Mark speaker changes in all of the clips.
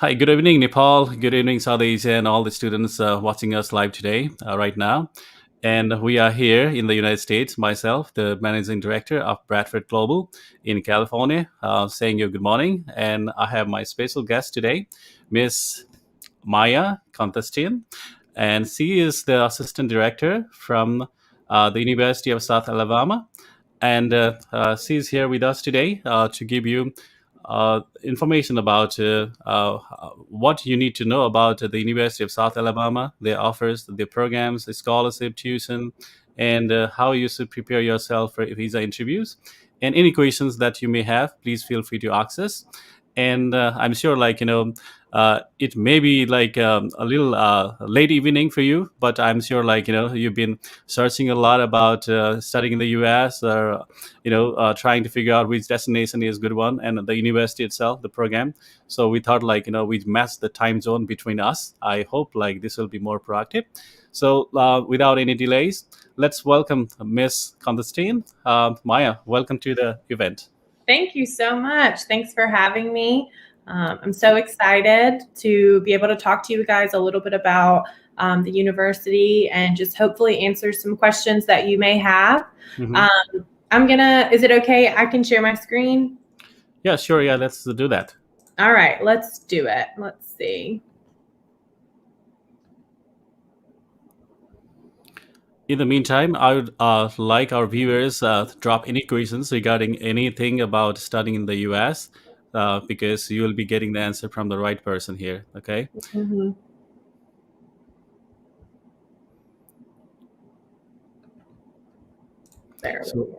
Speaker 1: Hi, good evening, Nepal. Good evening, South Asia, and all the students watching us live today, right now. And we are here in the United States, myself, the managing director of Bradford Global in California, saying you good morning. And I have my special guest today, Miss Maya Constantine, and she is the assistant director from the University of South Alabama, and she's here with us today to give you information about what you need to know about the University of South Alabama, their offers, their programs, the scholarship, tuition, and how you should prepare yourself for visa interviews. And any questions that you may have, please feel free to access. And I'm sure, it may be like a little late evening for you, but I'm sure, you've been searching a lot about studying in the US, or trying to figure out which destination is a good one, and the university itself, the program. So we thought, we match the time zone between us. I hope like this will be more proactive. So without any delays, let's welcome Miss Constantine. Maya, welcome to the event.
Speaker 2: Thank you so much. Thanks for having me. I'm so excited to be able to talk to you guys a little bit about the university and just hopefully answer some questions that you may have. Is it okay? I can share my screen?
Speaker 1: Yeah, sure. Yeah, let's do that.
Speaker 2: All right, let's do it. Let's see.
Speaker 1: In the meantime, I would like our viewers to drop any questions regarding anything about studying in the US, because you will be getting the answer from the right person here. Okay.
Speaker 2: Mm-hmm. There.
Speaker 1: So,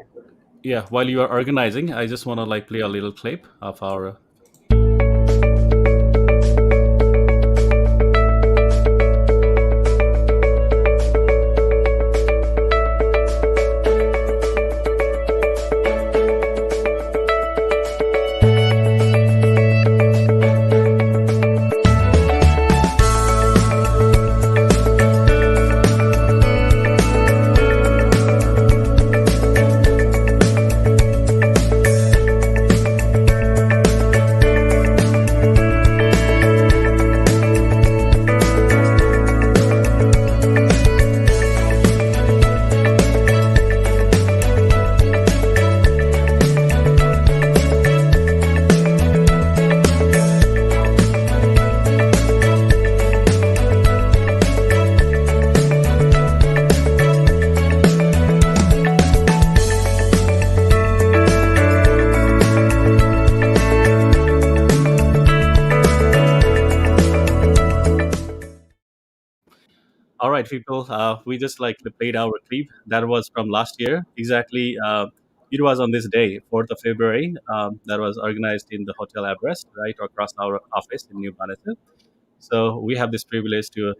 Speaker 1: yeah, while you are organizing, I just want to play a little clip of our. All right, people. We just played our clip that was from last year. Exactly, it was on this day, 4th of February. That was organized in the Hotel Everest, right across our office in New Banato. So we have this privilege to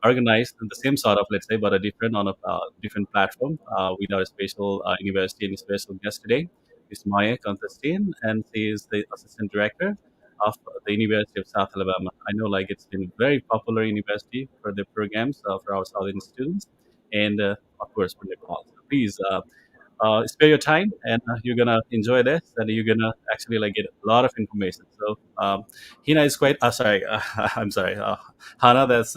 Speaker 1: organize the same sort of, let's say, but a different on a different platform with our special university and special guest today, Ms. Maya Constantine, and she is the assistant director of the University of South Alabama. I know it's been very popular university for the programs for our Southern students, and of course for Nepal. So please spare your time, and you're gonna enjoy this, and you're gonna actually get a lot of information. So Hina is quite sorry, I'm sorry, Hana, that's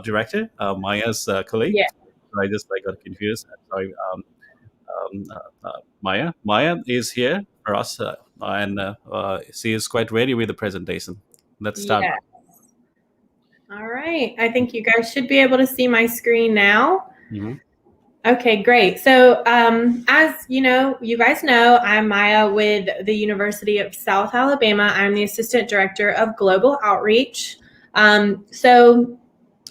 Speaker 1: director, Maya's colleague.
Speaker 2: Yeah.
Speaker 1: So I just got confused. I'm sorry. Maya is here for us, and she is quite ready with the presentation. Let's start.
Speaker 2: Yeah. All right. I think you guys should be able to see my screen now.
Speaker 1: Mm-hmm.
Speaker 2: Okay, great. So as you guys know, I'm Maya with the University of South Alabama. I'm the Assistant Director of Global Outreach. So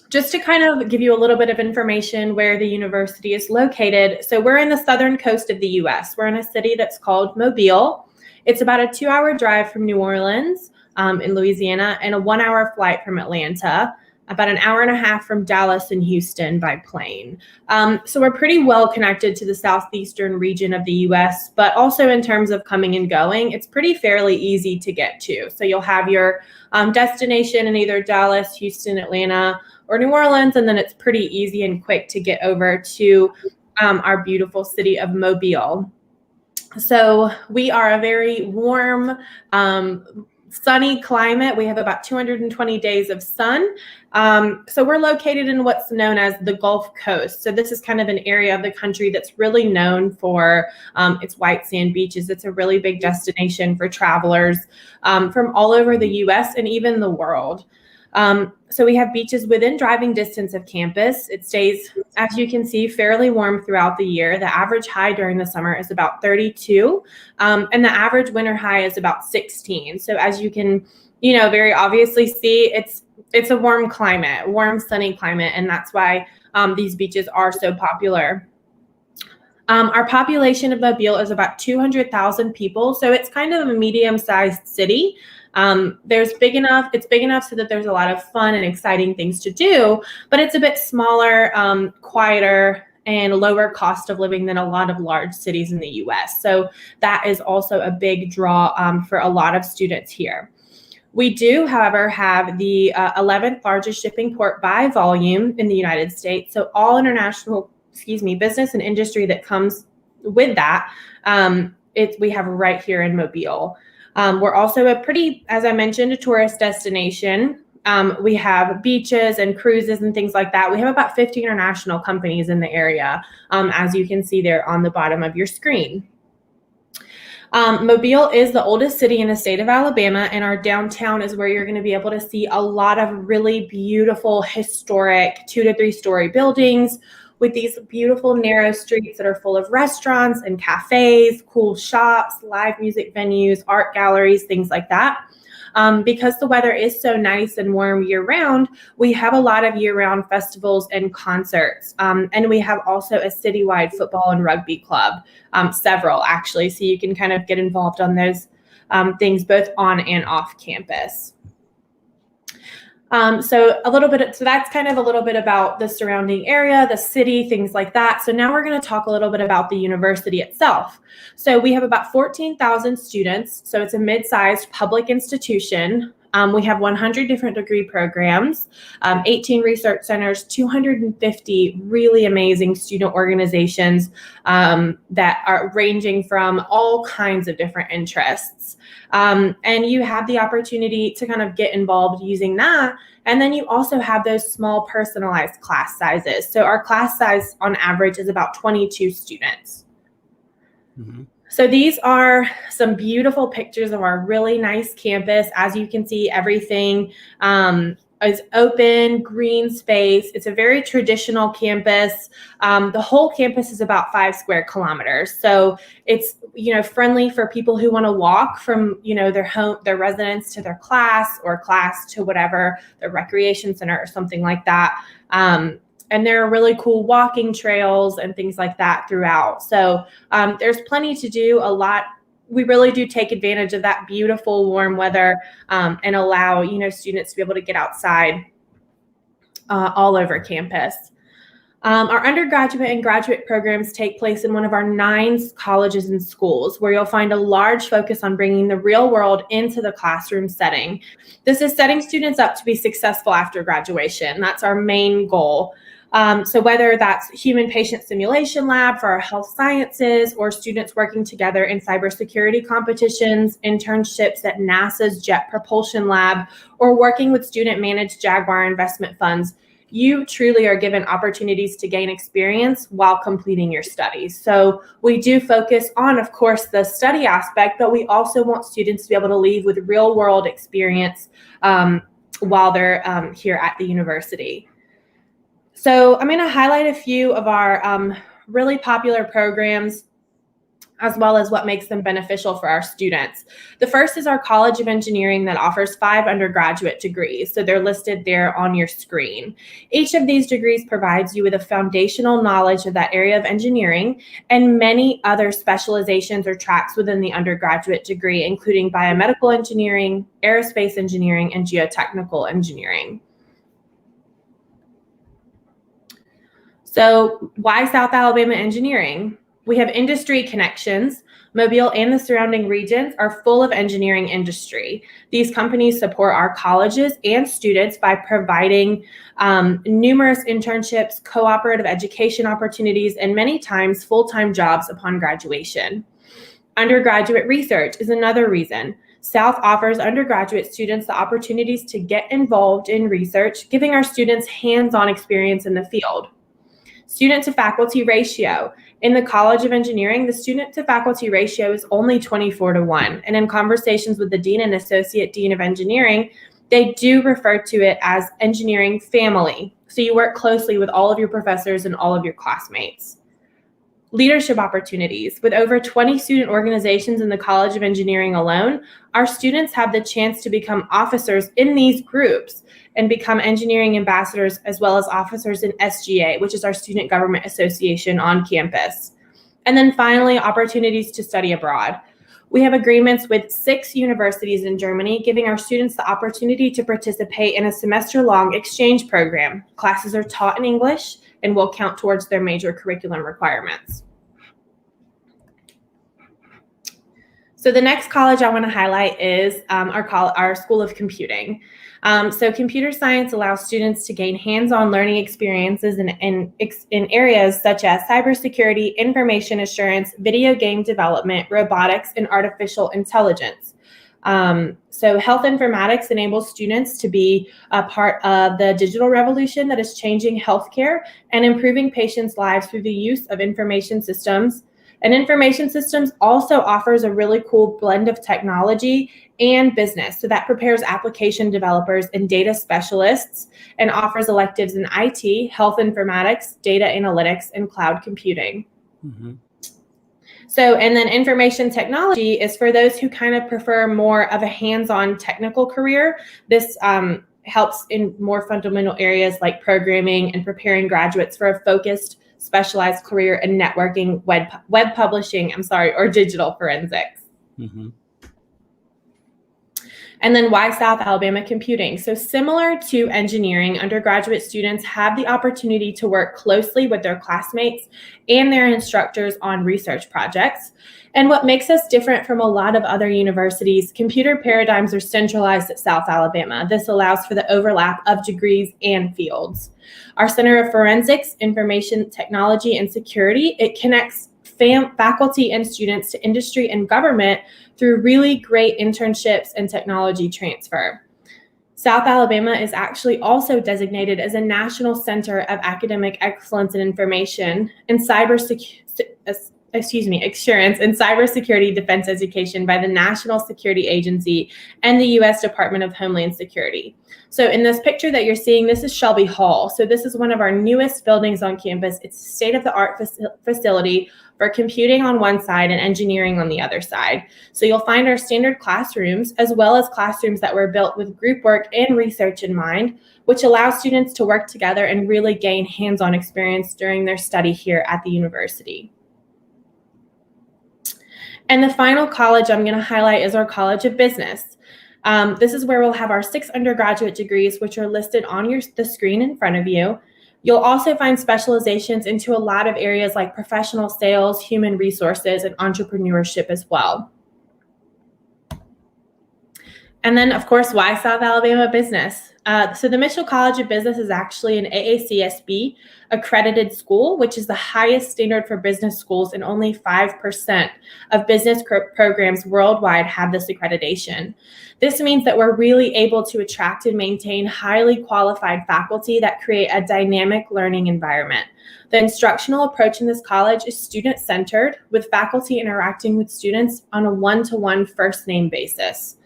Speaker 2: just to kind of give you a little bit of information where the university is located. So we're in the southern coast of the US. We're in a city that's called Mobile. It's about a 2-hour drive from New Orleans in Louisiana and a 1-hour flight from Atlanta, about an hour and a half from Dallas and Houston by plane. So we're pretty well connected to the southeastern region of the US, but also in terms of coming and going, it's pretty fairly easy to get to. So you'll have your destination in either Dallas, Houston, Atlanta, or New Orleans, and then it's pretty easy and quick to get over to our beautiful city of Mobile. So we are a very warm, sunny climate. We have about 220 days of sun. So we're located in what's known as the Gulf Coast. So this is kind of an area of the country that's really known for its white sand beaches. It's a really big destination for travelers from all over the US and even the world. So we have beaches within driving distance of campus. It stays, as you can see, fairly warm throughout the year. The average high during the summer is about 32, and the average winter high is about 16. So as you can, very obviously see, it's a warm climate, warm, sunny climate, and that's why these beaches are so popular. Our population of Mobile is about 200,000 people, so it's kind of a medium-sized city. It's big enough so that there's a lot of fun and exciting things to do, but it's a bit smaller, quieter, and lower cost of living than a lot of large cities in the US. So that is also a big draw for a lot of students here. We do, however, have the 11th largest shipping port by volume in the United States. So all international, business and industry that comes with that, we have right here in Mobile. We're also as I mentioned, a tourist destination. We have beaches and cruises and things like that. We have about 50 international companies in the area, as you can see there on the bottom of your screen. Mobile is the oldest city in the state of Alabama, and our downtown is where you're going to be able to see a lot of really beautiful, historic 2 to 3 story buildings with these beautiful narrow streets that are full of restaurants and cafes, cool shops, live music venues, art galleries, things like that. Because the weather is so nice and warm year-round, we have a lot of year-round festivals and concerts. And we have also a citywide football and rugby club, several actually, so you can kind of get involved on those things both on and off campus. So that's kind of a little bit about the surrounding area, the city, things like that. So now we're going to talk a little bit about the university itself. So we have about 14,000 students. So it's a mid-sized public institution. We have 100 different degree programs, 18 research centers, 250 really amazing student organizations that are ranging from all kinds of different interests. And you have the opportunity to kind of get involved using that. And then you also have those small personalized class sizes. So our class size on average is about 22 students. Mm-hmm. So these are some beautiful pictures of our really nice campus. As you can see, everything is open, green space. It's a very traditional campus. The whole campus is about 5 square kilometers. So it's, friendly for people who want to walk from, their residence to their class, or class to whatever, the recreation center or something like that. And there are really cool walking trails and things like that throughout. So there's plenty to do, a lot. We really do take advantage of that beautiful warm weather and allow, students to be able to get outside all over campus. Our undergraduate and graduate programs take place in one of our 9 colleges and schools, where you'll find a large focus on bringing the real world into the classroom setting. This is setting students up to be successful after graduation. That's our main goal. So whether that's human patient simulation lab for our health sciences, or students working together in cybersecurity competitions, internships at NASA's Jet Propulsion Lab, or working with student managed Jaguar investment funds, you truly are given opportunities to gain experience while completing your studies. So we do focus on, of course, the study aspect, but we also want students to be able to leave with real world experience while they're here at the university. So I'm going to highlight a few of our really popular programs, as well as what makes them beneficial for our students. The first is our College of Engineering that offers 5 undergraduate degrees. So they're listed there on your screen. Each of these degrees provides you with a foundational knowledge of that area of engineering and many other specializations or tracks within the undergraduate degree, including biomedical engineering, aerospace engineering, and geotechnical engineering. So why South Alabama Engineering? We have industry connections. Mobile and the surrounding regions are full of engineering industry. These companies support our colleges and students by providing numerous internships, cooperative education opportunities, and many times full-time jobs upon graduation. Undergraduate research is another reason. South offers undergraduate students the opportunities to get involved in research, giving our students hands-on experience in the field. Student to faculty ratio. In the College of Engineering, the student to faculty ratio is only 24-1. And in conversations with the Dean and Associate Dean of Engineering, they do refer to it as engineering family. So you work closely with all of your professors and all of your classmates. Leadership opportunities. With over 20 student organizations in the College of Engineering alone, our students have the chance to become officers in these groups and become engineering ambassadors, as well as officers in SGA, which is our Student Government Association on campus. And then finally, opportunities to study abroad. We have agreements with 6 universities in Germany, giving our students the opportunity to participate in a semester-long exchange program. Classes are taught in English and will count towards their major curriculum requirements. So the next college I want to highlight is our School of Computing. So computer science allows students to gain hands-on learning experiences in areas such as cybersecurity, information assurance, video game development, robotics, and artificial intelligence. So health informatics enables students to be a part of the digital revolution that is changing healthcare and improving patients' lives through the use of information systems. And information systems also offers a really cool blend of technology and business. So that prepares application developers and data specialists and offers electives in IT, health informatics, data analytics, and cloud computing. Mm-hmm. So, and then information technology is for those who kind of prefer more of a hands-on technical career. This helps in more fundamental areas like programming and preparing graduates for a focused, specialized career in networking, web publishing, or digital forensics. Mm-hmm. And then why South Alabama Computing? So similar to engineering, undergraduate students have the opportunity to work closely with their classmates and their instructors on research projects. And what makes us different from a lot of other universities, computer paradigms are centralized at South Alabama. This allows for the overlap of degrees and fields. Our Center of Forensics, Information Technology, and Security, it connects faculty and students to industry and government through really great internships and technology transfer. South Alabama is actually also designated as a National Center of Academic Excellence in Information and Assurance and Cybersecurity Defense Education by the National Security Agency and the U.S. Department of Homeland Security. So in this picture that you're seeing, this is Shelby Hall. So this is one of our newest buildings on campus. It's a state-of-the-art facility for computing on one side and engineering on the other side. So you'll find our standard classrooms, as well as classrooms that were built with group work and research in mind, which allows students to work together and really gain hands-on experience during their study here at the university. And the final college I'm going to highlight is our College of Business. This is where we'll have our 6 undergraduate degrees, which are listed on the screen in front of you. You'll also find specializations into a lot of areas like professional sales, human resources, and entrepreneurship as well. And then, of course, why South Alabama Business? So the Mitchell College of Business is actually an AACSB accredited school, which is the highest standard for business schools, and only 5% of business programs worldwide have this accreditation. This means that we're really able to attract and maintain highly qualified faculty that create a dynamic learning environment. The instructional approach in this college is student-centered, with faculty interacting with students on a one-to-one first-name basis.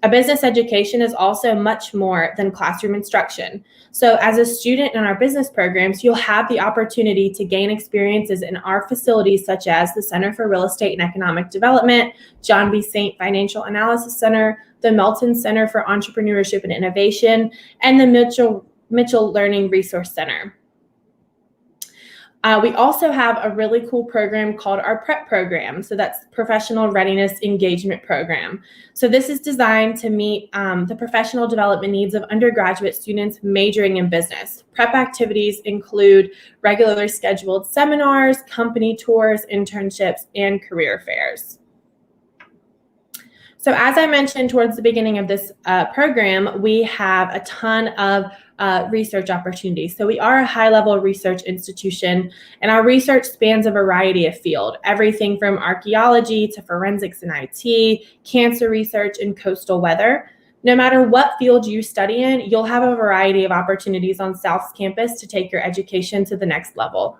Speaker 2: A business education is also much more than classroom instruction. So as a student in our business programs, you'll have the opportunity to gain experiences in our facilities, such as the Center for Real Estate and Economic Development, John B. Saint Financial Analysis Center, the Melton Center for Entrepreneurship and Innovation, and the Mitchell Learning Resource Center. We also have a really cool program called our PREP program. So that's Professional Readiness Engagement Program. So this is designed to meet the professional development needs of undergraduate students majoring in business. PREP activities include regularly scheduled seminars, company tours, internships, and career fairs. So as I mentioned towards the beginning of this program, we have a ton of research opportunities. So we are a high-level research institution, and our research spans a variety of fields, everything from archaeology to forensics and IT, cancer research, and coastal weather. No matter what field you study in, you'll have a variety of opportunities on South's campus to take your education to the next level.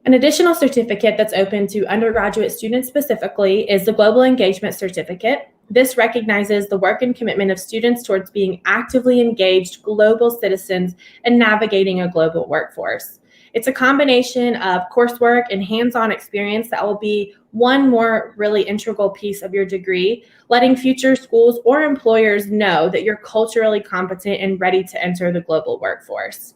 Speaker 2: An additional certificate that's open to undergraduate students specifically is the Global Engagement Certificate. This recognizes the work and commitment of students towards being actively engaged global citizens and navigating a global workforce. It's a combination of coursework and hands-on experience that will be one more really integral piece of your degree, letting future schools or employers know that you're culturally competent and ready to enter the global workforce.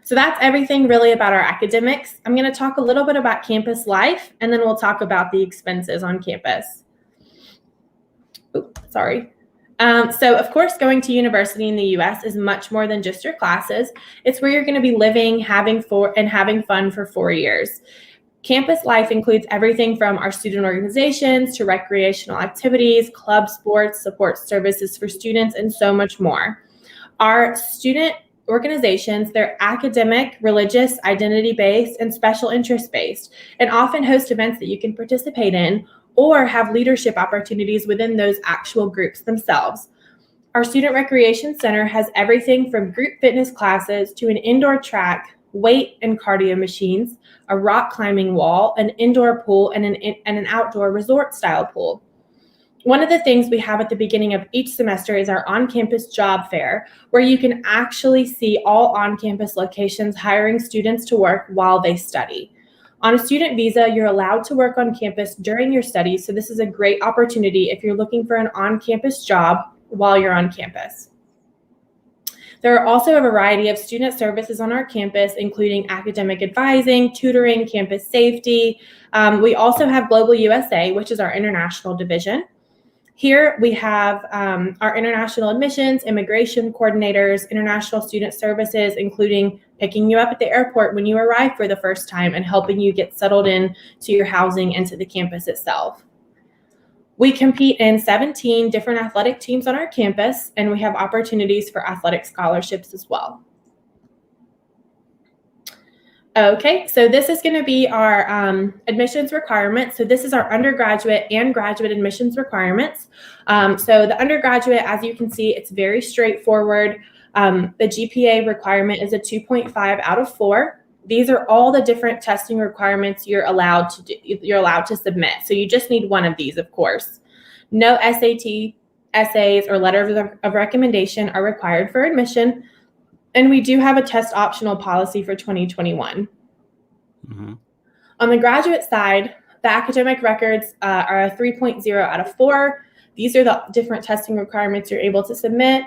Speaker 2: So that's everything really about our academics. I'm going to talk a little bit about campus life, and then we'll talk about the expenses on campus. Oops, sorry. So of course, going to university in the US is much more than just your classes. It's where you're going to be living, having fun for 4 years. Campus life includes everything from our student organizations to recreational activities, club sports, support services for students, and so much more. Our student organizations, they're academic, religious, identity-based, and special interest-based, and often host events that you can participate in or have leadership opportunities within those actual groups themselves. Our Student Recreation Center has everything from group fitness classes to an indoor track, weight and cardio machines, a rock climbing wall, an indoor pool, and an outdoor resort-style pool. One of the things we have at the beginning of each semester is our on-campus job fair, where you can actually see all on-campus locations hiring students to work while they study. On a student visa, you're allowed to work on campus during your studies, so this is a great opportunity if you're looking for an on-campus job while you're on campus. There are also a variety of student services on our campus, including academic advising, tutoring, campus safety. We also have Global USA, which is our international division. Here we have our international admissions, immigration coordinators, international student services, including picking you up at the airport when you arrive for the first time and helping you get settled in to your housing and to the campus itself. We compete in 17 different athletic teams on our campus, and we have opportunities for athletic scholarships as well. Okay, so this is going to be our admissions requirements. So this is our undergraduate and graduate admissions requirements. So the undergraduate, as you can see, it's very straightforward. The GPA requirement is a 2.5 out of 4. These are all the different testing requirements you're allowed to do, you're allowed to submit. So you just need one of these, of course. No SAT, essays, or letters of recommendation are required for admission. And we do have a test optional policy for 2021. Mm-hmm. On the graduate side, the academic records are a 3.0 out of 4. These are the different testing requirements you're able to submit.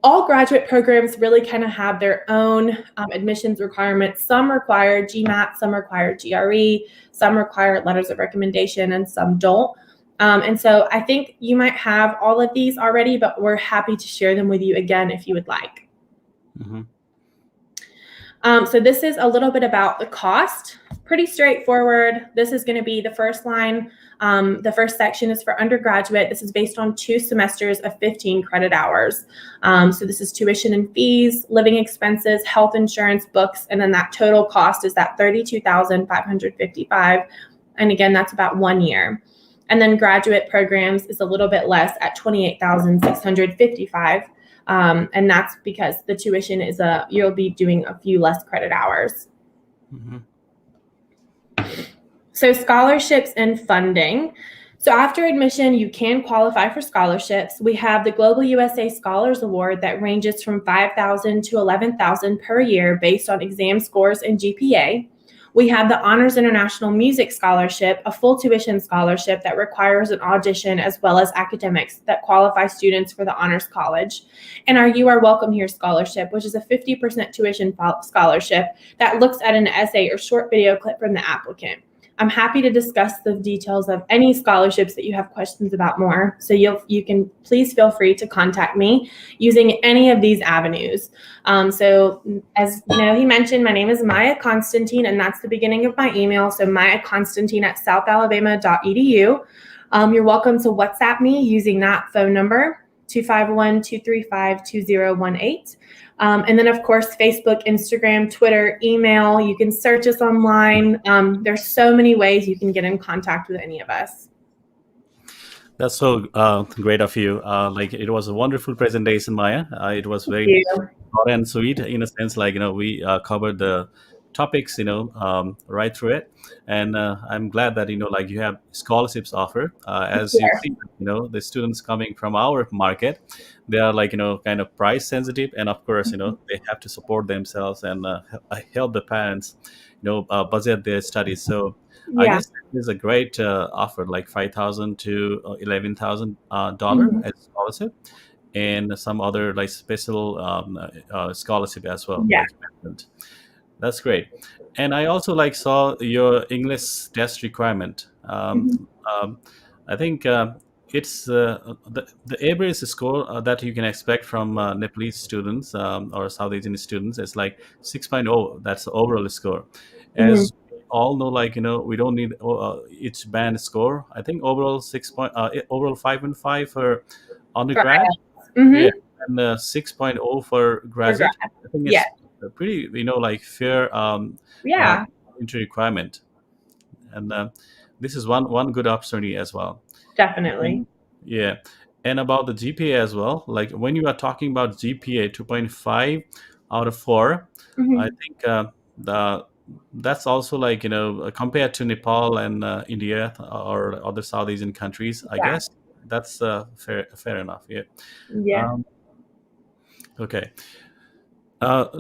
Speaker 2: All graduate programs really kind of have their own admissions requirements. Some require GMAT, some require GRE, some require letters of recommendation, and some don't. And so I think you might have all of these already, but we're happy to share them with you again if you would like. Mm-hmm. So this is a little bit about the cost. Pretty straightforward. This is going to be the first line. The first section is for undergraduate. This is based on 2 semesters of 15 credit hours. So this is tuition and fees, living expenses, health insurance, books, and then that total cost is that $32,555. And again, that's about 1 year. And then graduate programs is a little bit less at $28,655. And that's because the tuition is you'll be doing a few less credit hours. Mm-hmm. So scholarships and funding. So after admission, you can qualify for scholarships. We have the Global USA Scholars Award that ranges from $5,000 to $11,000 per year based on exam scores and GPA. We have the Honors International Music Scholarship, a full tuition scholarship that requires an audition as well as academics that qualify students for the Honors College. And our You Are Welcome Here Scholarship, which is a 50% tuition scholarship that looks at an essay or short video clip from the applicant. I'm happy to discuss the details of any scholarships that you have questions about more. So you can please feel free to contact me using any of these avenues. So as you know, he mentioned, my name is Maya Constantine, and that's the beginning of my email. So Maya Constantine at southalabama.edu. You're welcome to WhatsApp me using that phone number, 251-235-2018. And then, of course, Facebook, Instagram, Twitter, email. You can search us online. There's so many ways you can get in contact with any of us.
Speaker 1: That's so great of you. Like it was a wonderful presentation, Maya. It was
Speaker 2: Thank
Speaker 1: very
Speaker 2: you.
Speaker 1: short and sweet in a sense. Like we covered the topics, right through it, and I'm glad that like you have scholarships offer. As you
Speaker 2: Sure.
Speaker 1: see, the students coming from our market, they are like kind of price sensitive, and of course, they have to support themselves and help the parents, budget their studies. So I
Speaker 2: Yeah.
Speaker 1: guess it is a great offer, like 5,000 to $11,000
Speaker 2: Mhm.
Speaker 1: as scholarship, and some other like special scholarship as well,
Speaker 2: Yeah.
Speaker 1: like you mentioned. That's great. And I also like saw your English test requirement.
Speaker 2: Mhm.
Speaker 1: I think it's the average score that you can expect from Nepalese students or South Asian students is like 6.0. That's the overall score.
Speaker 2: Mhm.
Speaker 1: As we all know, like we don't need each band score. I think overall overall 5.5 for
Speaker 2: For
Speaker 1: undergrad.
Speaker 2: IELTS.
Speaker 1: Yeah,
Speaker 2: Mhm.
Speaker 1: and 6.0 for
Speaker 2: For grad.
Speaker 1: graduate. I think
Speaker 2: Yes.
Speaker 1: it's a pretty, like fair uh,
Speaker 2: Yeah.
Speaker 1: entry requirement, and this is one good opportunity as well.
Speaker 2: Definitely.
Speaker 1: And yeah, and about the GPA as well. Like when you are talking about GPA 2.5 out of 4, I
Speaker 2: Mhm.
Speaker 1: think the that's also like compared to Nepal and India or other South Asian countries. I
Speaker 2: Yeah.
Speaker 1: guess that's fair enough. Yeah.
Speaker 2: Yeah.
Speaker 1: Um, okay.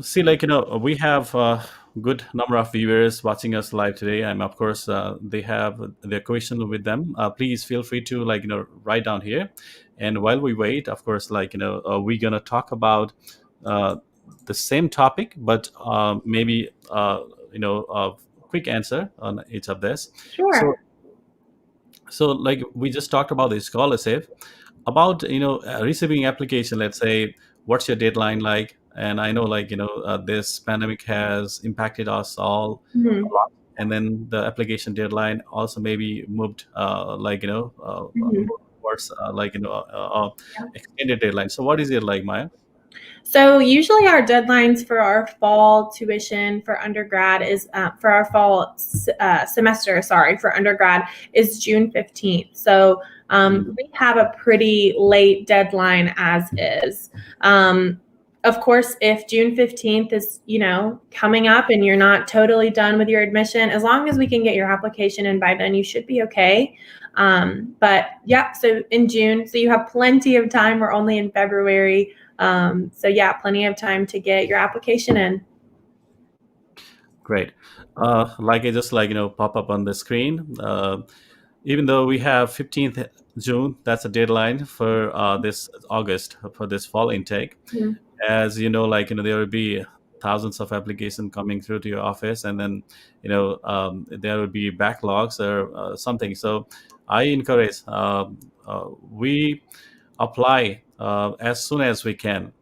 Speaker 1: See, like we have a good number of viewers watching us live today, and of course, they have their question with them. Please feel free to like write down here, and while we wait, of course, like we're gonna talk about uh, the same topic, but maybe a quick answer on each of this.
Speaker 2: Sure.
Speaker 1: So like we just talked about the scholarship, about receiving application. Let's say, what's your deadline like? And I know like this pandemic has impacted us all a
Speaker 2: Mhm.
Speaker 1: lot, and then the application deadline also maybe moved
Speaker 2: Mhm.
Speaker 1: moved towards extended deadline. So what is it like, Maya?
Speaker 2: So usually our deadlines for our fall tuition for undergrad is for our fall semester, sorry, for undergrad is June 15th. So
Speaker 1: Mhm.
Speaker 2: we have a pretty late deadline as is. Of course, if June 15th is, coming up and you're not totally done with your admission, as long as we can get your application in by then, you should be okay. But yeah, so in June, so you have plenty of time. We're only in February. So yeah, plenty of time to get your application in.
Speaker 1: Great. Like I just like pop up on the screen. Even though we have 15th June, that's a deadline for this August for this fall intake.
Speaker 2: Mhm.
Speaker 1: As you know, like there will be thousands of applications coming through to your office, and then there will be backlogs or something. So I encourage we apply as soon as we can,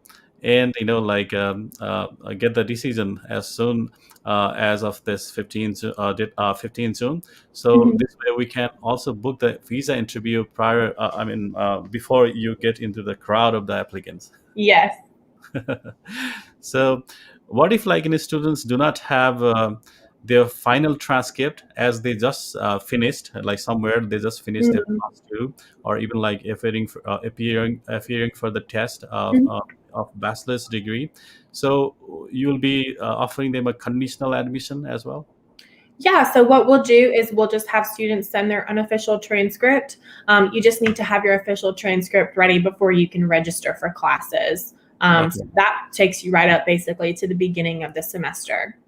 Speaker 1: and get the decision as soon as of this 15 June. So
Speaker 2: Mhm.
Speaker 1: this way we can also book the visa interview prior, before you get into the crowd of the applicants.
Speaker 2: Yes.
Speaker 1: So what if like any students do not have their final transcript, as they just finished, like somewhere they just finished their
Speaker 2: Mhm.
Speaker 1: class 2, or even like appearing for the test
Speaker 2: Mhm.
Speaker 1: of bachelor's degree. So you'll be offering them a conditional admission as well.
Speaker 2: Yeah, so what we'll do is we'll just have students send their unofficial transcript. You just need to have your official transcript ready before you can register for classes.
Speaker 1: Okay.
Speaker 2: So that takes you right up basically to the beginning of the semester.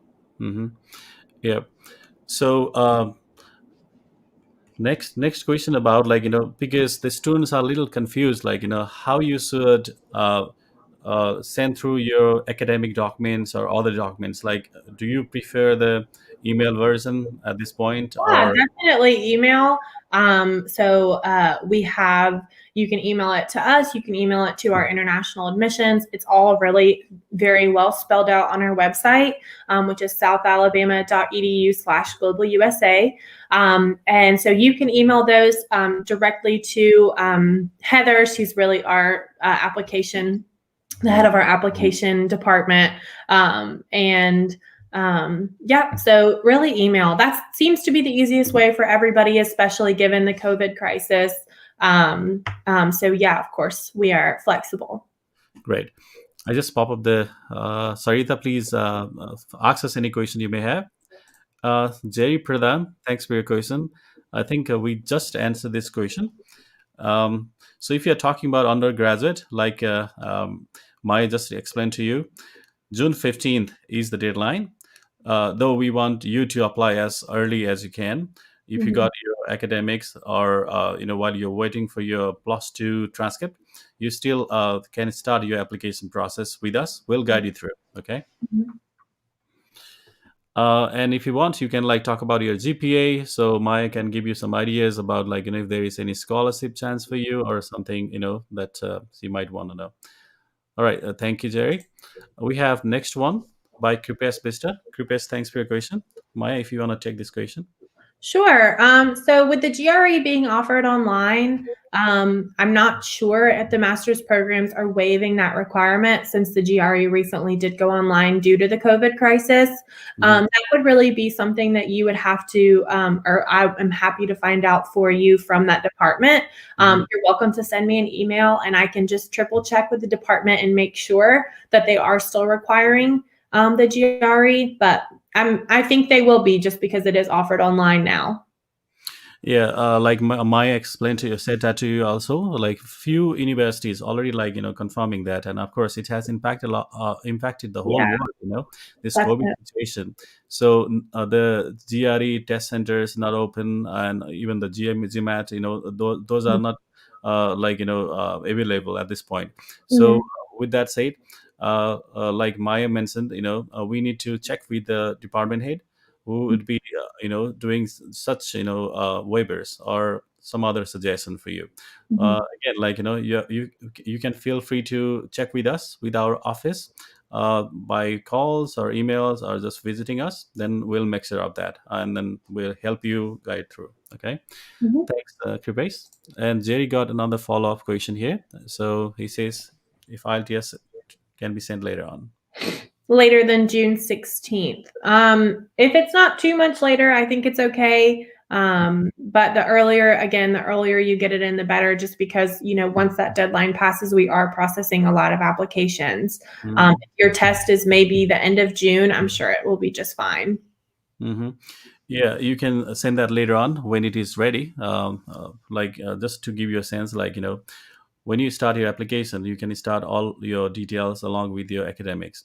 Speaker 1: Mm-hmm. Yeah. So next question about like because the students are a little confused, like how you should send through your academic documents or other documents. Like, do you prefer the email version at this point,
Speaker 2: Yeah,
Speaker 1: or?
Speaker 2: definitely email. We have, you can email it to us, you can email it to our international admissions. It's all really very well spelled out on our website, which is southalabama.edu/globalusa. And so you can email those directly to Heather. She's really our application, the head of our application department. Yeah, so really email. That seems to be the easiest way for everybody, especially given the COVID crisis. So yeah, of course, we are flexible.
Speaker 1: Great. I just pop up the Sarita, please ask us any question you may have. Jerry Pradhan, thanks for your question. I think we just answered this question. So if you're talking about undergraduate, like Maya just explained to you, June 15th is the deadline. Though we want you to apply as early as you can. If you
Speaker 2: Mhm.
Speaker 1: got your academics, or while you're waiting for your +2 transcript, you still can start your application process with us. We'll guide you through. Okay.
Speaker 2: Mhm.
Speaker 1: And if you want, you can like talk about your GPA. So Maya can give you some ideas about like if there is any scholarship chance for you or something that you might want to know. All right. Thank you, Jerry. We have next one by Kripesh Bista. Kripesh, thanks for your question. Maya, if you want to take this question.
Speaker 2: Sure. So with the GRE being offered online, I'm not sure if the master's programs are waiving that requirement since the GRE recently did go online due to the COVID crisis.
Speaker 1: Mhm.
Speaker 2: That would really be something that you would have to, or I am happy to find out for you from that department.
Speaker 1: Mhm.
Speaker 2: You're welcome to send me an email and I can just triple check with the department and make sure that they are still requiring the GRE, but I think they will be just because it is offered online now.
Speaker 1: Yeah, like Maya explained to you, said that to you also. Like few universities already like confirming that, and of course it has impacted the whole
Speaker 2: Yeah,
Speaker 1: world. This
Speaker 2: that's
Speaker 1: COVID
Speaker 2: it.
Speaker 1: situation. So the GRE test centers not open, and even the GMAT, those are not available at this point. So
Speaker 2: Mhm,
Speaker 1: with that said, like Maya mentioned, we need to check with the department head who would be doing such waivers or some other suggestion for you.
Speaker 2: mhm,
Speaker 1: Again, like you can feel free to check with us with our office by calls or emails or just visiting us. Then we'll make sure of that, and then we'll help you guide through. Okay.
Speaker 2: mhm.
Speaker 1: Thanks, Kripesh. And Jerry got another follow-up question here. So he says if IELTS can be sent later on.
Speaker 2: Later than June 16th. If it's not too much later, I think it's okay. But the earlier you get it in, the better, just because, once that deadline passes, we are processing a lot of applications.
Speaker 1: Mhm.
Speaker 2: If your test is maybe the end of June, I'm sure it will be just fine.
Speaker 1: Mhm. Yeah, you can send that later on when it is ready. Just to give you a sense, like when you start your application, you can start all your details along with your academics.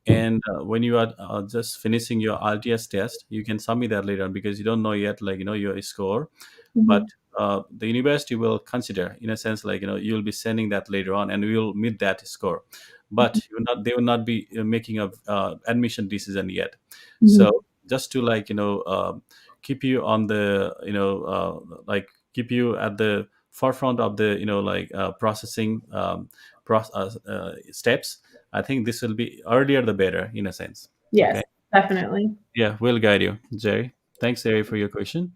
Speaker 1: And when you are just finishing your RTS test, you can submit that later on because you don't know yet, like your score. But
Speaker 2: Mhm,
Speaker 1: the university will consider, in a sense, like you'll be sending that later on, and we will meet that score. But they will not be making a admission decision yet. So
Speaker 2: mhm,
Speaker 1: just to like keep you on the like keep you at the forefront of the processing steps. I think this will be earlier the better, in a sense.
Speaker 2: yes,
Speaker 1: Okay.
Speaker 2: definitely.
Speaker 1: Yeah, we'll guide you, Jerry. Thanks, Jerry, for your question.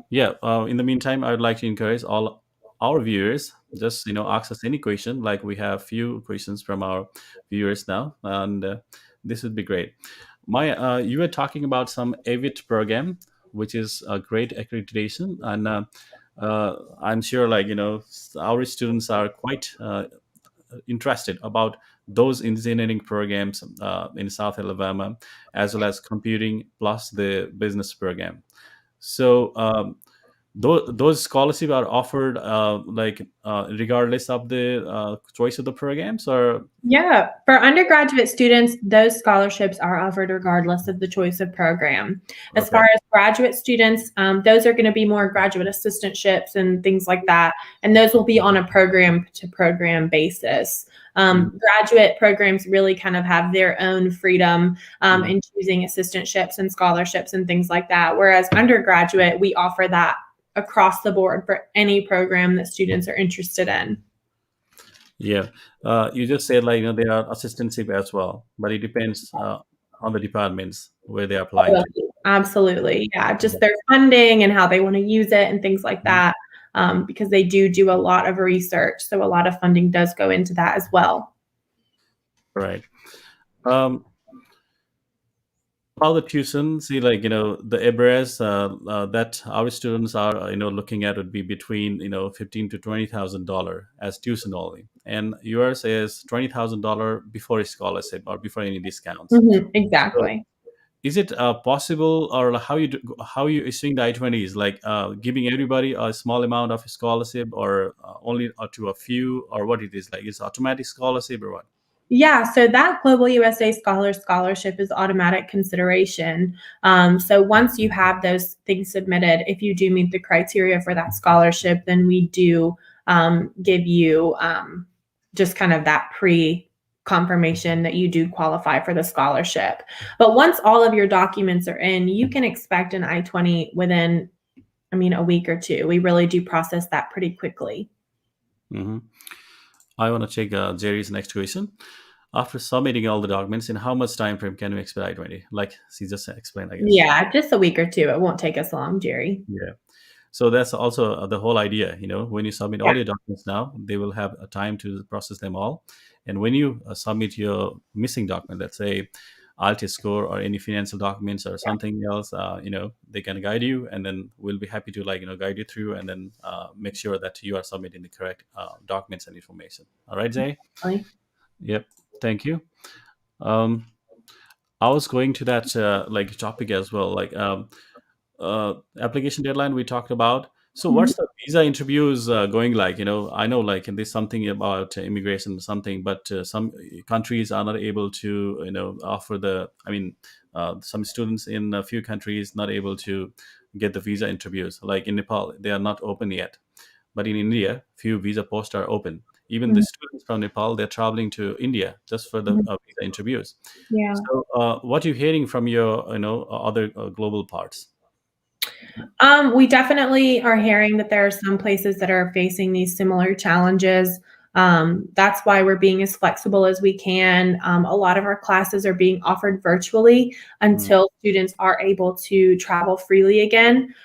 Speaker 1: Yeah. In the meantime, I would like to encourage all our viewers, just ask us any question. Like we have few questions from our viewers now, and this would be great. You were talking about some AVIT program, which is a great accreditation, and I'm sure like our students are quite interested about those engineering programs in South Alabama, as well as computing plus the business program. So those scholarships are offered regardless of the choice of the programs, or?
Speaker 2: Yeah, for undergraduate students, those scholarships are offered regardless of the choice of program. As far
Speaker 1: Okay.
Speaker 2: as graduate students, those are going to be more graduate assistantships and things like that. And those will be on a program to program basis.
Speaker 1: Mhm.
Speaker 2: Graduate programs really kind of have their own freedom
Speaker 1: Mhm.
Speaker 2: in choosing assistantships and scholarships and things like that. Whereas undergraduate, we offer that across the board for any program that students are interested in.
Speaker 1: Yeah, you just said like there are assistantship as well, but it depends on the departments where they are applying to.
Speaker 2: Totally. Absolutely. Yeah.
Speaker 1: Yeah.
Speaker 2: Just their funding and how they want to use it and things like
Speaker 1: Mhm.
Speaker 2: that. Because they do a lot of research. So a lot of funding does go into that as well.
Speaker 1: Right. Um, about the tuition, see, like the average that our students are looking at would be between 15 to 20,000 dollar as tuition only, and yours is $20,000 before a scholarship or before any discounts. So
Speaker 2: Exactly.
Speaker 1: is it possible, or how you issuing the I-20s, like giving everybody a small amount of a scholarship, or only to a few, or what it is, like it's automatic scholarship or what?
Speaker 2: Yeah, so that Global USA Scholarship is automatic consideration. So once you have those things submitted, if you do meet the criteria for that scholarship, then we do give you just kind of that pre confirmation that you do qualify for the scholarship. But once all of your documents are in, you can expect an I-20 within, I mean, a week or two. We really do process that pretty quickly.
Speaker 1: Hmm. I want to check Jerry's next question. After submitting all the documents, in how much time frame can we expect I-20? Like she just explained, I guess.
Speaker 2: Yeah, just a week or two. It won't take us long, Jerry.
Speaker 1: Yeah. So that's also the whole idea. When you submit
Speaker 2: Yeah.
Speaker 1: all your documents now, they will have a time to process them all. And when you submit your missing document, let's say IELTS score or any financial documents or something else, they can guide you, and then we'll be happy to guide you through, and then make sure that you are submitting the correct documents and information. All right, Jay.
Speaker 2: Yeah.
Speaker 1: Yep. Thank you. Um, I was going to that topic as well, like application deadline we talked about. So
Speaker 2: Mhm.
Speaker 1: what's the visa interviews going like? I know like there's something about immigration or something, but some countries are not able to offer the. I mean, some students in a few countries not able to get the visa interviews. Like in Nepal, they are not open yet. But in India, few visa posts are open. Even the
Speaker 2: Mhm.
Speaker 1: students from Nepal, they're traveling to India just for the
Speaker 2: Mhm.
Speaker 1: visa interviews.
Speaker 2: Yeah.
Speaker 1: So, what are you hearing from your, other global parts?
Speaker 2: We definitely are hearing that there are some places that are facing these similar challenges. That's why we're being as flexible as we can. A lot of our classes are being offered virtually
Speaker 1: Mm,
Speaker 2: until students are able to travel freely again.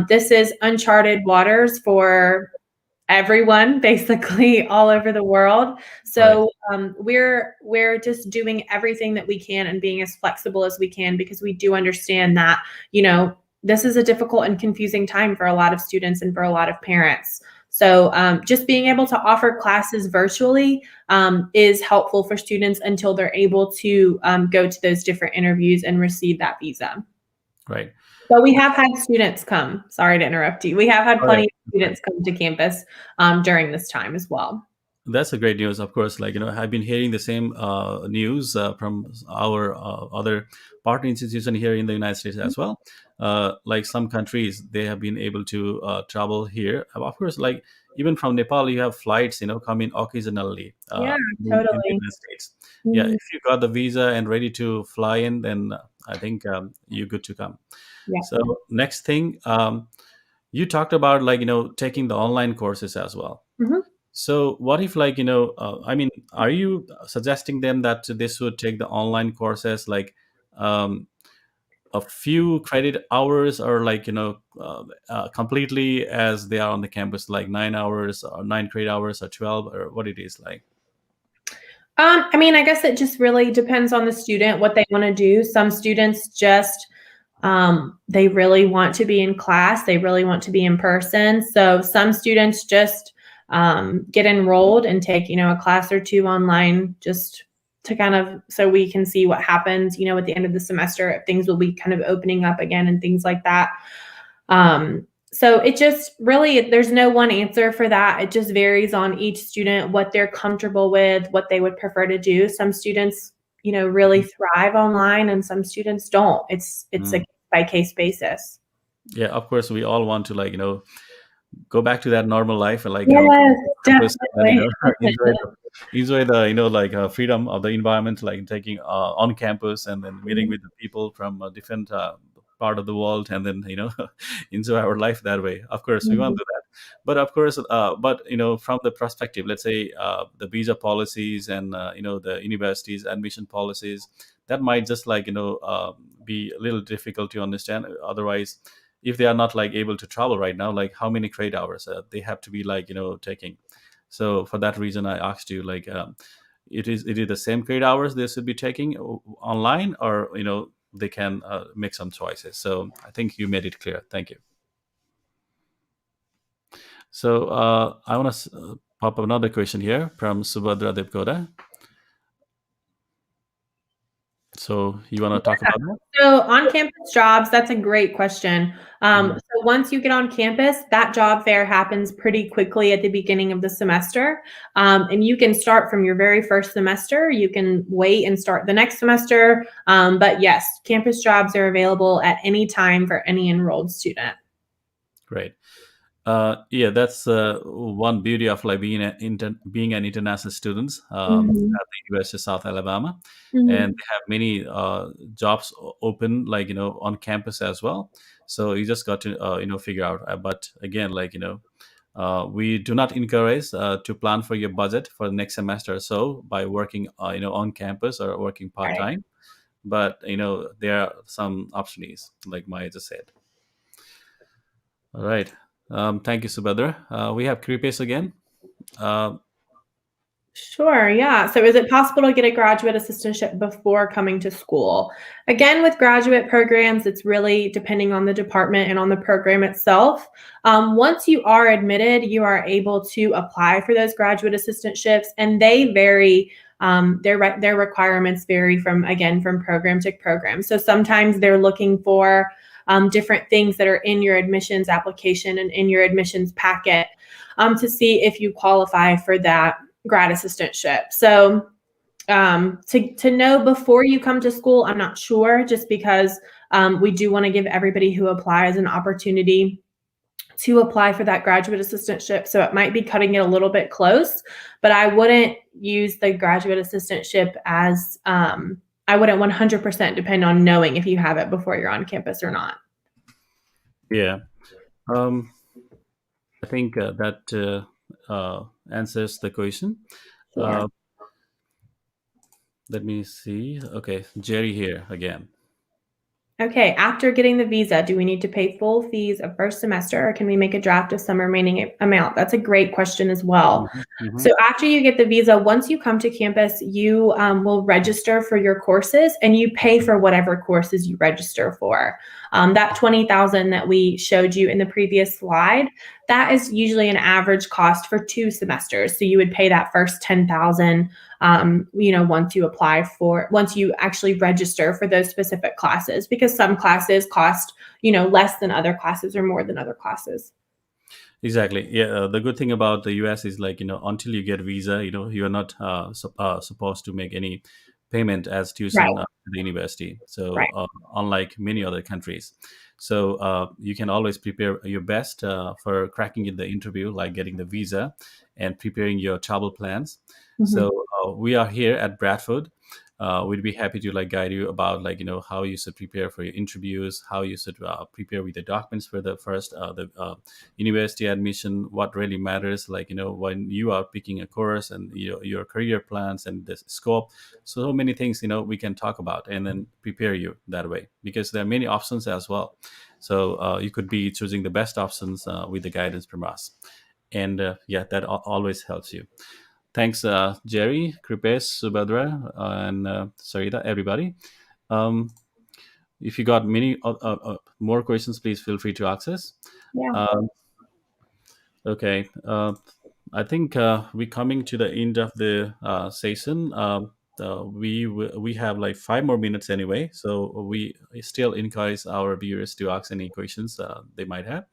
Speaker 2: This is uncharted waters for everyone basically all over the world.
Speaker 1: right,
Speaker 2: So we're just doing everything that we can and being as flexible as we can because we do understand that this is a difficult and confusing time for a lot of students and for a lot of parents. So just being able to offer classes virtually is helpful for students until they're able to go to those different interviews and receive that visa.
Speaker 1: right.
Speaker 2: But we have had students come. Sorry to interrupt you. We have had
Speaker 1: All right.
Speaker 2: plenty of students come to campus during this time as well.
Speaker 1: That's a great news, of course. I've been hearing the same news from our other partner institution here in the United States as well. Like some countries, they have been able to travel here. Of course, like even from Nepal, you have flights, coming occasionally
Speaker 2: Yeah,
Speaker 1: in the
Speaker 2: totally.
Speaker 1: United States. Yeah,
Speaker 2: Mhm.
Speaker 1: if you got the visa and ready to fly in, then I think you're good to come.
Speaker 2: Yeah.
Speaker 1: So next thing, you talked about taking the online courses as well.
Speaker 2: Mhm.
Speaker 1: So what if I mean, are you suggesting them that they should take the online courses like um, a few credit hours, or completely as they are on the campus, like 9 hours or 9 credit hours or 12, or what it is like?
Speaker 2: I mean, I guess it just really depends on the student, what they want to do. Some students just they really want to be in class, they really want to be in person. So some students just get enrolled and take, a class or two online just to kind of so we can see what happens, at the end of the semester, if things will be kind of opening up again and things like that. So it just really, there's no one answer for that. It just varies on each student, what they're comfortable with, what they would prefer to do. Some students, really thrive online and some students don't. It's a
Speaker 1: Mm,
Speaker 2: case by case basis.
Speaker 1: Yeah, of course, we all want to, like, go back to that normal life and, like, come
Speaker 2: Yes,
Speaker 1: to campus and,
Speaker 2: definitely.
Speaker 1: enjoy the, freedom of the environment, like taking on campus and then meeting with the people from a different part of the world, and then enjoy our life that way. Of course we want
Speaker 2: Mhm.
Speaker 1: to do that, but of course, but from the perspective, let's say, the visa policies and the universities admission policies, that might just, like, be a little difficult to understand. Otherwise, if they are not, like, able to travel right now, like, how many credit hours they have to be, like, taking. So for that reason, I asked you, like, it is the same credit hours they should be taking online, or they can make some choices. So I think you made it clear. Thank you. So I want to pop up another question here from Subhadra Devkoda. So you want to talk about that?
Speaker 2: So on-campus jobs, that's a great question.
Speaker 1: Mhm.
Speaker 2: So once you get on campus, that job fair happens pretty quickly at the beginning of the semester. And you can start from your very first semester. You can wait and start the next semester. But yes, campus jobs are available at any time for any enrolled student.
Speaker 1: Great. Yeah, that's one beauty of, like, being an international student
Speaker 2: Mhm.
Speaker 1: at the University of South Alabama, and
Speaker 2: Mhm.
Speaker 1: they have many jobs open, like, on campus as well. So you just got to figure out. But again, like, we do not encourage to plan for your budget for the next semester or so by working on campus or working part
Speaker 2: Right.
Speaker 1: time. But there are some options, like Maya just said. All right. Thank you, Subhadra. We have Kripesh again. Uh,
Speaker 2: Sure, yeah. So is it possible to get a graduate assistantship before coming to school? Again, with graduate programs, it's really depending on the department and on the program itself. Once you are admitted, you are able to apply for those graduate assistantships, and they vary. Their requirements vary from, again, from program to program. So sometimes they're looking for different things that are in your admissions application and in your admissions packet to see if you qualify for that grad assistantship. So to know before you come to school, I'm not sure, just because we do want to give everybody who applies an opportunity to apply for that graduate assistantship. So it might be cutting it a little bit close, but I wouldn't use the graduate assistantship as I wouldn't 100% depend on knowing if you have it before you're on campus or not.
Speaker 1: yeah. Um, I think that answers the question.
Speaker 2: Sure.
Speaker 1: Uh, Let me see. Okay, Jerry here again.
Speaker 2: Okay, after getting the visa, do we need to pay full fees of first semester, or can we make a draft of some remaining amount? That's a great question as well.
Speaker 1: Hmm. Hmm.
Speaker 2: So after you get the visa, once you come to campus, you will register for your courses, and you pay for whatever courses you register for. That 20,000 that we showed you in the previous slide, that is usually an average cost for 2 semesters. So you would pay that first 10,000 once you actually register for those specific classes, because some classes cost, less than other classes or more than other classes.
Speaker 1: Exactly. Yeah. The good thing about the US is, like, until you get visa, you are not supposed to make any payment as
Speaker 2: Right,
Speaker 1: tuition to the university. So
Speaker 2: right.
Speaker 1: unlike many other countries, so you can always prepare your best for cracking in the interview, like getting the visa and preparing your travel plans.
Speaker 2: Mhm.
Speaker 1: So we are here at Bradford. We'd be happy to, like, guide you about, like, how you should prepare for your interviews, how you should prepare with the documents for the first the university admission, what really matters, like, when you are picking a course, and your career plans and the scope. So many things we can talk about and then prepare you that way, because there are many options as well. So you could be choosing the best options with the guidance from us. And yeah, that always helps you. Thanks, Jerry, Kripesh, Subhadra, and Sarita, everybody. um, if you got many more questions, please feel free to access.
Speaker 2: Yeah.
Speaker 1: um, Okay. I think we're coming to the end of the session. We have like 5 more minutes anyway, so we still encourage our viewers to ask any questions they might have.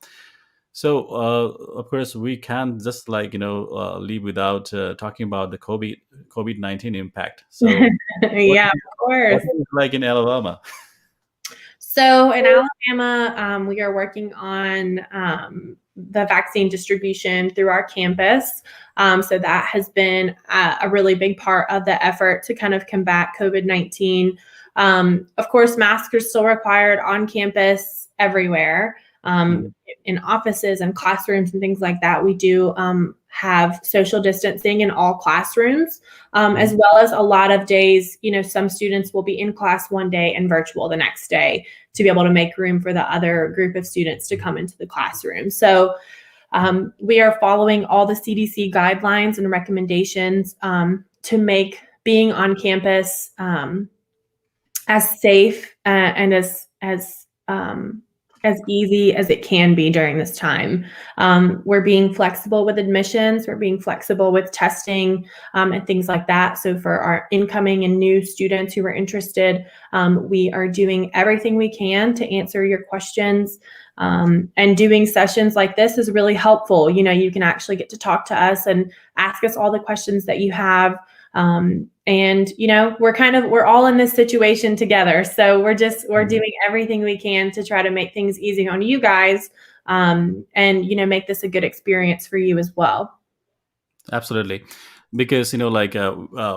Speaker 1: So, of course, we can't just, like, leave without talking about the COVID-19 impact. So, what
Speaker 2: Yeah, of
Speaker 1: what
Speaker 2: course.
Speaker 1: is it like in Alabama?
Speaker 2: So in Alabama, we are working on the vaccine distribution through our campus. So that has been a really big part of the effort to kind of combat COVID-19. Of course, masks are still required on campus everywhere.
Speaker 1: Mhm.
Speaker 2: In offices and classrooms and things like that, we do have social distancing in all classrooms, as
Speaker 1: Mhm.
Speaker 2: well as a lot of days, some students will be in class one day and virtual the next day to be able to make room for the other group of students to come into the classroom. So we are following all the CDC guidelines and recommendations to make being on campus as safe and as easy as it can be during this time. We're being flexible with admissions. We're being flexible with testing and things like that. So for our incoming and new students who are interested, we are doing everything we can to answer your questions. And doing sessions like this is really helpful. You can actually get to talk to us and ask us all the questions that you have. And we're all in this situation together. So we're
Speaker 1: Mhm.
Speaker 2: doing everything we can to try to make things easy on you guys, and make this a good experience for you as well.
Speaker 1: Absolutely, because like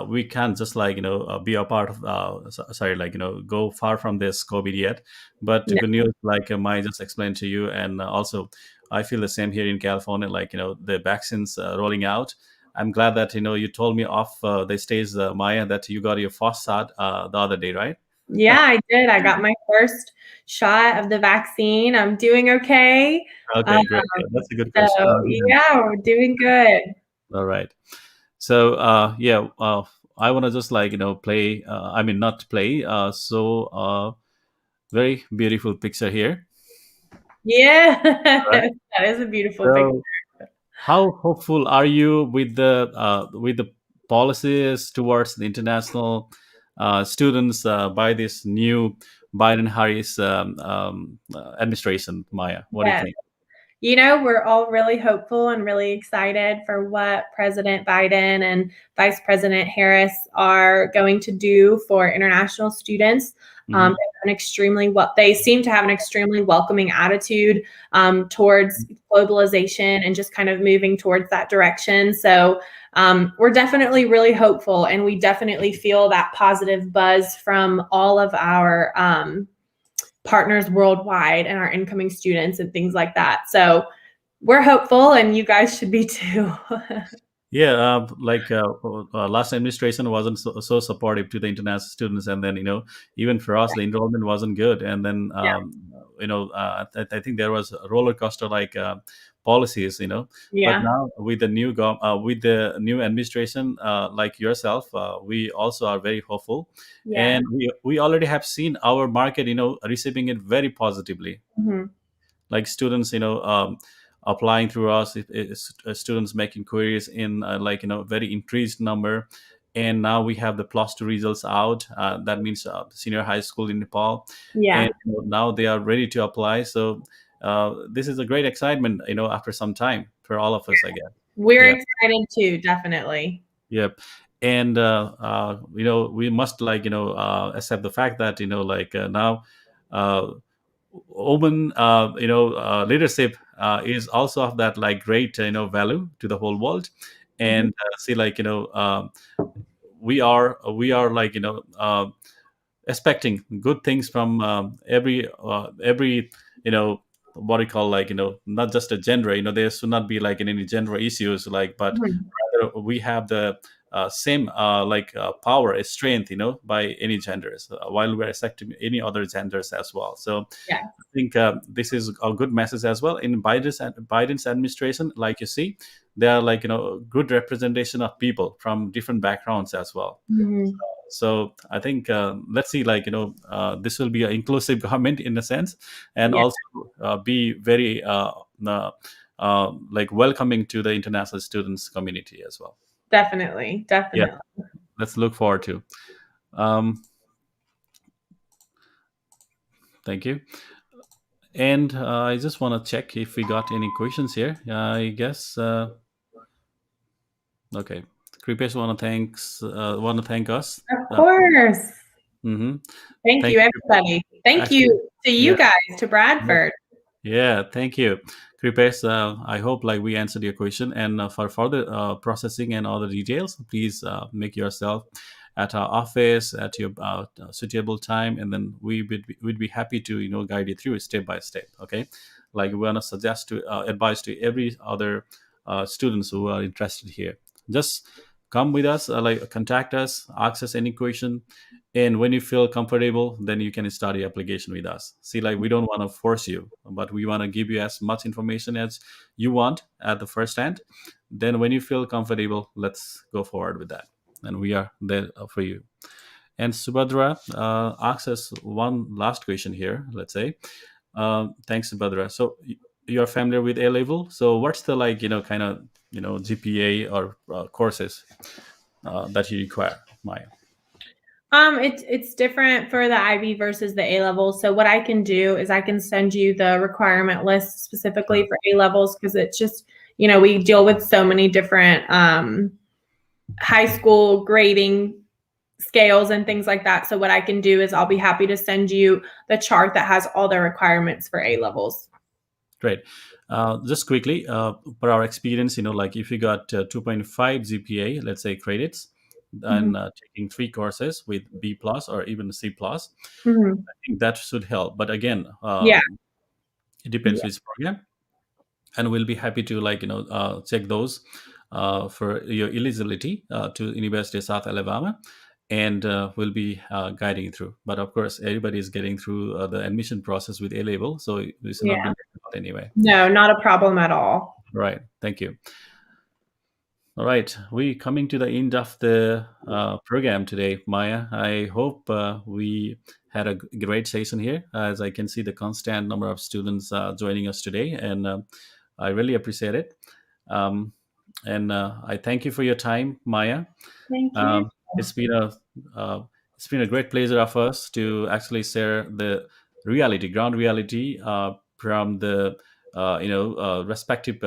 Speaker 1: we can't just like be a part of sorry, like go far from this COVID yet. But the
Speaker 2: No.
Speaker 1: good news, like Maya just explained to you, and also I feel the same here in California. Like the vaccines rolling out. I'm glad that you told me off the stage, Maya, that you got your first shot the other day, right?
Speaker 2: Yeah, I did. I got my first shot of the vaccine. I'm doing okay. Um,
Speaker 1: Okay, great. Yeah, that's a good
Speaker 2: so
Speaker 1: question.
Speaker 2: yeah, we're doing good.
Speaker 1: All right. So yeah, I want to just like play. I mean, not play. Very beautiful picture here.
Speaker 2: Yeah,
Speaker 1: All right.
Speaker 2: that is a beautiful picture.
Speaker 1: So how hopeful are you with the policies towards the international students by this new Biden Harris administration? Maya, what do you
Speaker 2: Yes.
Speaker 1: think?
Speaker 2: We're all really hopeful and really excited for what President Biden and Vice President Harris are going to do for international students.
Speaker 1: Hmm.
Speaker 2: They seem to have an extremely welcoming attitude towards globalization and just kind of moving towards that direction. So we're definitely really hopeful, and we definitely feel that positive buzz from all of our partners worldwide and our incoming students and things like that. So we're hopeful, and you guys should be too.
Speaker 1: Yeah, last administration wasn't so supportive to the international students, and then even for us, the enrollment wasn't good, and then
Speaker 2: Yeah,
Speaker 1: I think there was a roller coaster like policies, But
Speaker 2: yeah,
Speaker 1: now with the with the new administration, like yourself, we also are very hopeful,
Speaker 2: yeah.
Speaker 1: and we already have seen our market, receiving it very positively,
Speaker 2: Mhm.
Speaker 1: like students applying through us, students making queries in like very increased number. And now we have the plus two results out, that means senior high school in Nepal, and
Speaker 2: Yeah,
Speaker 1: now they are ready to apply. So this is a great excitement after some time for all of us, I guess.
Speaker 2: we're
Speaker 1: Yeah.
Speaker 2: excited too, definitely.
Speaker 1: Yep. And we must like accept the fact that now uh, woman leadership is also of that like great value to the whole world.
Speaker 2: Mhm.
Speaker 1: And see like we are like expecting good things from every what do you call, like not just a gender, there should not be like any gender issues, like, but
Speaker 2: Mhm.
Speaker 1: rather we have the same power, strength, by any genders, while we're accepting any other genders as well. So
Speaker 2: Yeah.
Speaker 1: I think this is a good message as well in Biden's administration. Like you see, they are like good representation of people from different backgrounds as well.
Speaker 2: Mhm.
Speaker 1: So I think let's see, like this will be an inclusive government in a sense, and
Speaker 2: Yeah,
Speaker 1: also be very like welcoming to the international students community as well.
Speaker 2: definitely,
Speaker 1: Yeah,
Speaker 2: definitely.
Speaker 1: let's look forward to. Um, Thank you. And I just want to check if we got any questions here. I guess okay. Kripesh want to thank us.
Speaker 2: Of
Speaker 1: Uh,
Speaker 2: course.
Speaker 1: mhm.
Speaker 2: Thank
Speaker 1: Thank
Speaker 2: you,
Speaker 1: you.
Speaker 2: everybody. Thank
Speaker 1: Actually,
Speaker 2: you. to you
Speaker 1: Yeah.
Speaker 2: guys, to Bradford.
Speaker 1: Yeah, thank you, Kripesh. I hope like we answered your question. And for further processing and all the details, please make yourself at our office at your suitable time, and then we'd be happy to guide you through it step by step. Okay, like we wanna suggest to advise to every other students who are interested here. Just come with us, like contact us, ask us any question, and when you feel comfortable, then you can start your application with us. See, like we don't want to force you, but we want to give you as much information as you want at the first hand. Then when you feel comfortable, let's go forward with that, and we are there for you. And Subhadra asks us one last question here, let's say. Thanks, Subhadra. So you're familiar with A level, so what's the like kind of GPA or courses that you require, Maya?
Speaker 2: It's different for the IB versus the A levels. So what I can do is I can send you the requirement list specifically for A levels because it's just, we deal with so many different high school grading scales and things like that. So what I can do is I'll be happy to send you the chart that has all the requirements for A levels.
Speaker 1: Great. Just quickly, per our experience, like if you got 2.5 GPA, let's say credits,
Speaker 2: Mhm.
Speaker 1: and taking three courses with B plus or even C plus,
Speaker 2: Mhm.
Speaker 1: I think that should help. But again,
Speaker 2: Yeah.
Speaker 1: it depends
Speaker 2: Yeah.
Speaker 1: which program, and we'll be happy to check those for your eligibility to University of South Alabama, and we'll be guiding you through. But of course, everybody is getting through the admission process with A level, so we should not be
Speaker 2: Yeah.
Speaker 1: left out anyway.
Speaker 2: No, not a problem at all.
Speaker 1: Right. Thank you. All right, we coming to the end of the program today, Maya. I hope we had a great session here, as I can see the constant number of students joining us today, and I really appreciate it. Um, and I thank you for your time, Maya.
Speaker 2: Thank you.
Speaker 1: Um, it's been a uh, it's been a great pleasure of us to actually share the reality, ground reality from the respective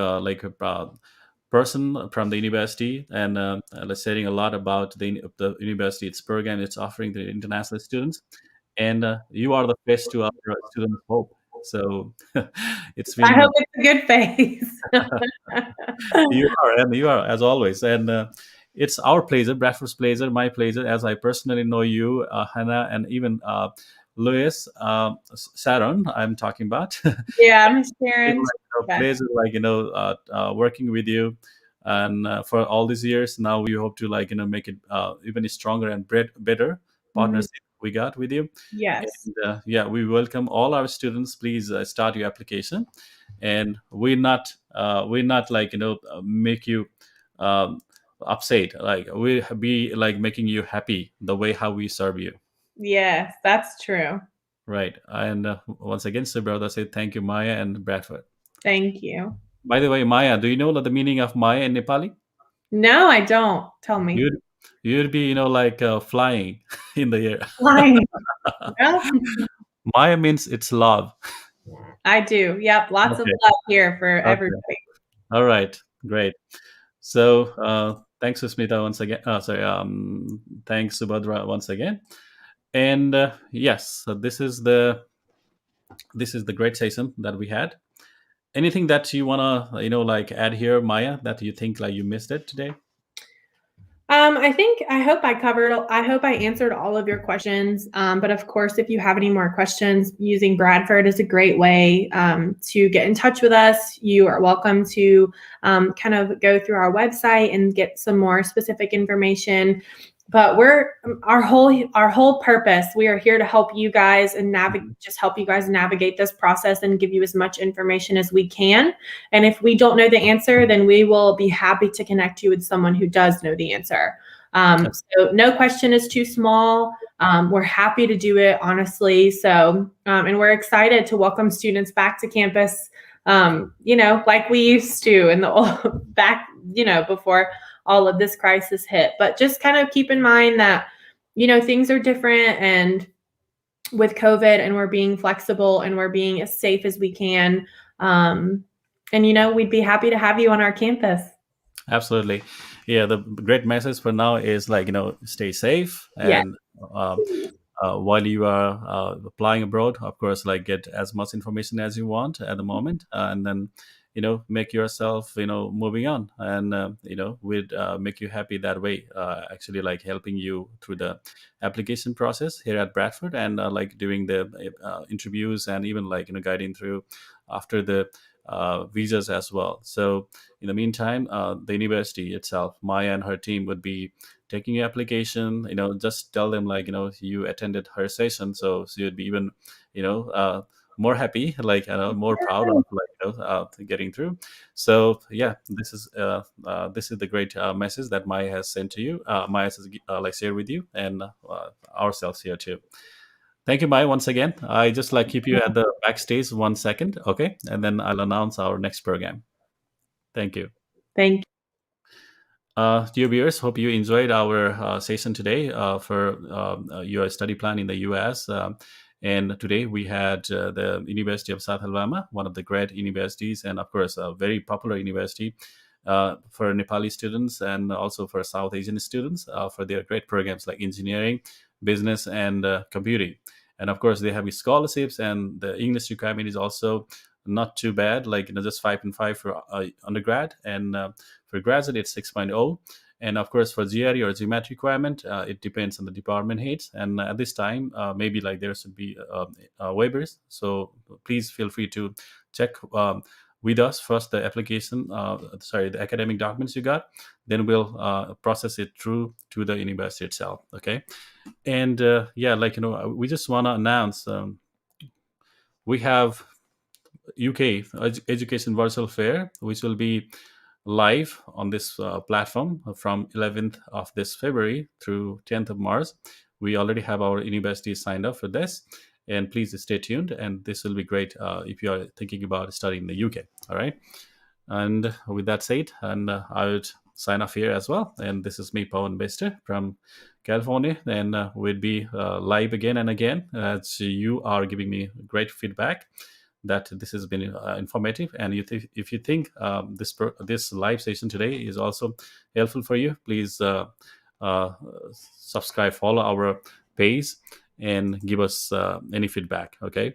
Speaker 1: person from the university, and let's sharing a lot about the university, its program, it's offering to international students, and you are the face to our students' hope. So it's
Speaker 2: I
Speaker 1: been
Speaker 2: hope it's a good phase.
Speaker 1: you are, and you are as always, and it's our pleasure, Bradford's pleasure, my pleasure, as I personally know you, Hannah, and even Louis, Sharon. I'm talking about.
Speaker 2: Yeah, Miss
Speaker 1: Been
Speaker 2: Sharon.
Speaker 1: like a
Speaker 2: Yeah.
Speaker 1: pleasure, working with you, and for all these years. Now we hope to make it even stronger and better
Speaker 2: Mhm.
Speaker 1: partnership we got with you.
Speaker 2: Yes.
Speaker 1: And yeah, we welcome all our students. Please start your application, and we're not make you um, upset. Like we be like making you happy the way how we serve you.
Speaker 2: Yes, that's true.
Speaker 1: Right. And once again, so brother, say thank you, Maya and Bradford.
Speaker 2: Thank you.
Speaker 1: By the way, Maya, do you know the meaning of Maya in Nepali?
Speaker 2: No, I don't. Tell me.
Speaker 1: You'd be, flying in the air.
Speaker 2: Why? Well,
Speaker 1: Maya means it's love.
Speaker 2: I do. Yep. Lots of
Speaker 1: Okay.
Speaker 2: love here for
Speaker 1: Okay.
Speaker 2: everybody.
Speaker 1: All right. Great. So thanks, Susmita, once again. Sorry. Thanks, Subhadra, once again. And yes, so this is the great session that we had. Anything that you wanna add here, Maya, that you think like you missed it today?
Speaker 2: I hope I hope I answered all of your questions. But of course, if you have any more questions, using Bradford is a great way to get in touch with us. You are welcome to kind of go through our website and get some more specific information. But we're our whole purpose. We are here to help you guys and
Speaker 1: Mhm.
Speaker 2: just help you guys navigate this process and give you as much information as we can. And if we don't know the answer, then we will be happy to connect you with someone who does know the answer. So no question is too small. We're happy to do it, honestly. So, and we're excited to welcome students back to campus, like we used to in the back, before all of this crisis hit. But just kind of keep in mind that, things are different and with COVID, and we're being flexible and we're being as safe as we can. And we'd be happy to have you on our campus.
Speaker 1: Absolutely. Yeah, the great message for now is stay safe,
Speaker 2: Yeah.
Speaker 1: and while you are applying abroad. Of course, like get as much information as you want at the moment, and then make yourself moving on, and would make you happy that way. Actually, like helping you through the application process here at Bradford, and like doing the interviews, and even like guiding through after the visas as well. So in the meantime, the university itself, Maya and her team would be taking your application. Just tell them like you attended her session, so you'd be even more happy, like more proud of like getting through. So yeah, this is the great message that Maya has sent to you. Maya has like shared with you, and ourselves here too. Thank you, Maya, once again. I just like keep you at the backstage 1 second, okay, and then I'll announce our next program. Thank you.
Speaker 2: Thank
Speaker 1: Dear viewers, hope you enjoyed our session today for your study plan in the US. And today we had the University of South Alabama, one of the great universities, and of course, a very popular university for Nepali students and also for South Asian students for their great programs like engineering, business, and computing. And of course, they have scholarships, and the English requirement is also not too bad, like just 5.5 for undergrad, and for graduate, it's 6.0. And of course, for GRE or GMAT requirement, it depends on the department heads. And at this time, maybe like there should be waivers. So please feel free to check with us first the application, sorry, the academic documents you got. Then we'll process it through to the university itself. Okay. And yeah, like, we just want to announce we have UK Education Virtual Fair, which will be live on this platform from 11th of this February through 10th of March. We already have our universities signed up for this, and please stay tuned. And this will be great if you are thinking about studying in the UK. All right. And with that said, and I would sign off here as well. And this is me, Pawan Bester from California. And we'll be live again and again as you are giving me great feedback that this has been informative. And if you think this live session today is also helpful for you, please uh, subscribe, follow our page, and give us any feedback. Okay.